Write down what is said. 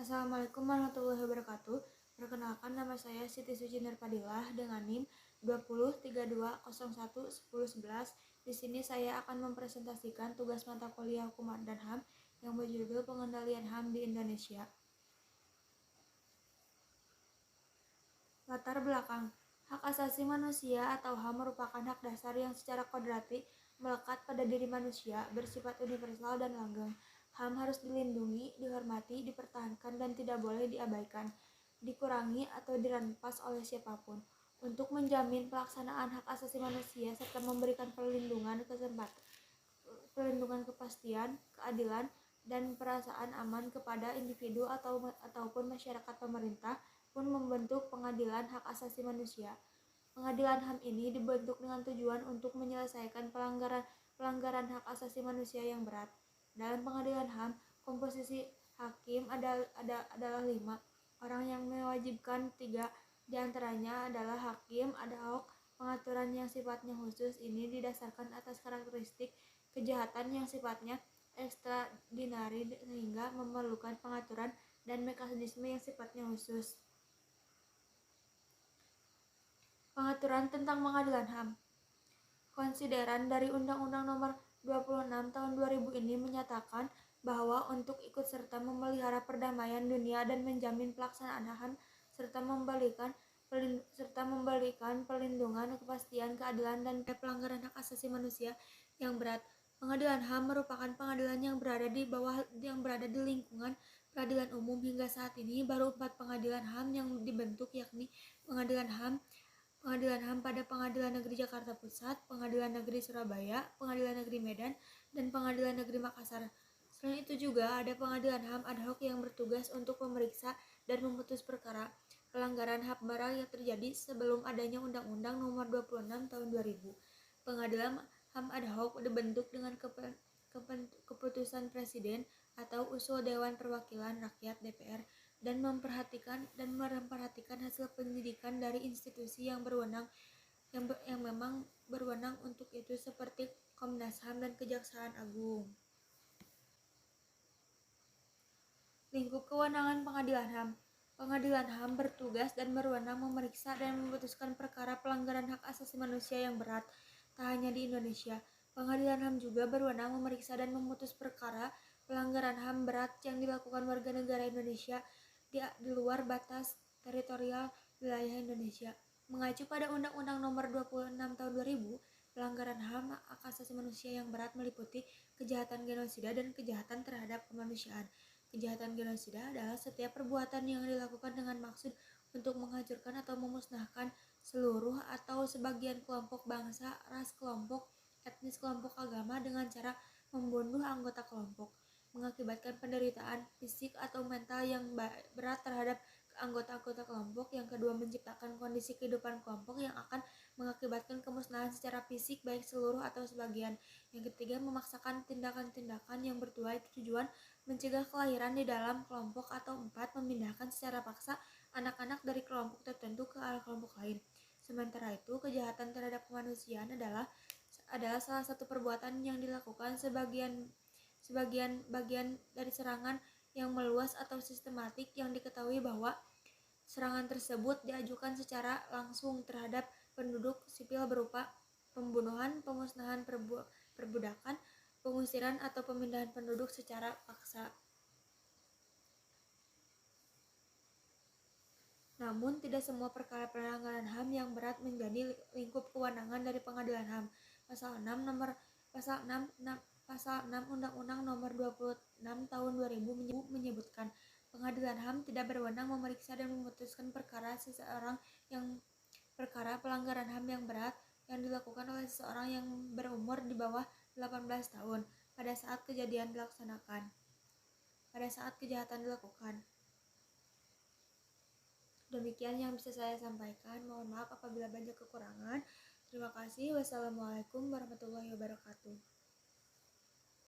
Assalamualaikum warahmatullahi wabarakatuh. Perkenalkan, nama saya Siti Suci Nurfadilah dengan NIM 2032011011. Di sini saya akan mempresentasikan tugas mata kuliah Hukum dan HAM yang berjudul Pengendalian HAM di Indonesia. Latar belakang. Hak asasi manusia atau HAM merupakan hak dasar yang secara kodrati melekat pada diri manusia, bersifat universal dan langgeng. HAM harus dilindungi, dihormati, dipertahankan, dan tidak boleh diabaikan, dikurangi, atau dirampas oleh siapapun. Untuk menjamin pelaksanaan hak asasi manusia serta memberikan perlindungan kepastian, keadilan, dan perasaan aman kepada individu ataupun masyarakat, pemerintah pun membentuk Pengadilan Hak Asasi Manusia. Pengadilan HAM ini dibentuk dengan tujuan untuk menyelesaikan pelanggaran hak asasi manusia yang berat. Dalam Pengadilan HAM, komposisi hakim adalah 5 orang yang mewajibkan 3 diantaranya adalah hakim ad hoc. Pengaturan yang sifatnya khusus ini didasarkan atas karakteristik kejahatan yang sifatnya ekstraordinari sehingga memerlukan pengaturan dan mekanisme yang sifatnya khusus. Pengaturan tentang Pengadilan HAM. Konsideran dari Undang-Undang Nomor 26 Tahun 2000 ini menyatakan bahwa untuk ikut serta memelihara perdamaian dunia dan menjamin pelaksanaan HAM serta memberikan perlindungan, kepastian, keadilan, dan pelanggaran hak asasi manusia yang berat. Pengadilan HAM merupakan pengadilan yang berada di lingkungan peradilan umum. Hingga saat ini baru 4 pengadilan HAM yang dibentuk, yakni Pengadilan HAM pada Pengadilan Negeri Jakarta Pusat, Pengadilan Negeri Surabaya, Pengadilan Negeri Medan, dan Pengadilan Negeri Makassar. Selain itu juga ada Pengadilan HAM ad hoc yang bertugas untuk memeriksa dan memutus perkara pelanggaran HAM berat yang terjadi sebelum adanya Undang-Undang Nomor 26 Tahun 2000. Pengadilan HAM ad hoc dibentuk dengan keputusan Presiden atau usul Dewan Perwakilan Rakyat (DPR) dan memperhatikan hasil penyidikan dari institusi yang berwenang yang memang berwenang untuk itu seperti Komnas HAM dan Kejaksaan Agung. Lingkup kewenangan Pengadilan HAM. Pengadilan HAM bertugas dan berwenang memeriksa dan memutuskan perkara pelanggaran hak asasi manusia yang berat. Tak hanya di Indonesia, Pengadilan HAM juga berwenang memeriksa dan memutus perkara pelanggaran HAM berat yang dilakukan warga negara Indonesia di luar batas teritorial wilayah Indonesia. Mengacu pada Undang-Undang Nomor 26 Tahun 2000, pelanggaran HAM hak asasi manusia yang berat meliputi kejahatan genosida dan kejahatan terhadap kemanusiaan. Kejahatan genosida adalah setiap perbuatan yang dilakukan dengan maksud untuk menghancurkan atau memusnahkan seluruh atau sebagian kelompok bangsa, ras, kelompok etnis, kelompok agama dengan cara membunuh anggota kelompok, mengakibatkan penderitaan fisik atau mental yang berat terhadap anggota-anggota kelompok. Yang kedua, menciptakan kondisi kehidupan kelompok yang akan mengakibatkan kemusnahan secara fisik baik seluruh atau sebagian. Yang ketiga, memaksakan tindakan-tindakan yang bertujuan mencegah kelahiran di dalam kelompok. Atau 4, memindahkan secara paksa anak-anak dari kelompok tertentu ke kelompok lain. Sementara itu, kejahatan terhadap kemanusiaan adalah salah satu perbuatan yang dilakukan bagian dari serangan yang meluas atau sistematik yang diketahui bahwa serangan tersebut diajukan secara langsung terhadap penduduk sipil berupa pembunuhan, pemusnahan, perbudakan, pengusiran, atau pemindahan penduduk secara paksa. Namun, tidak semua perkara pelanggaran HAM yang berat menjadi lingkup kewenangan dari Pengadilan HAM. Pasal 6 Undang-Undang Nomor 26 Tahun 2000 menyebutkan Pengadilan HAM tidak berwenang memeriksa dan memutuskan perkara pelanggaran HAM yang berat yang dilakukan oleh seseorang yang berumur di bawah 18 tahun pada saat kejahatan dilakukan. Demikian yang bisa saya sampaikan. Mohon maaf apabila banyak kekurangan. Terima kasih. Wassalamualaikum warahmatullahi wabarakatuh.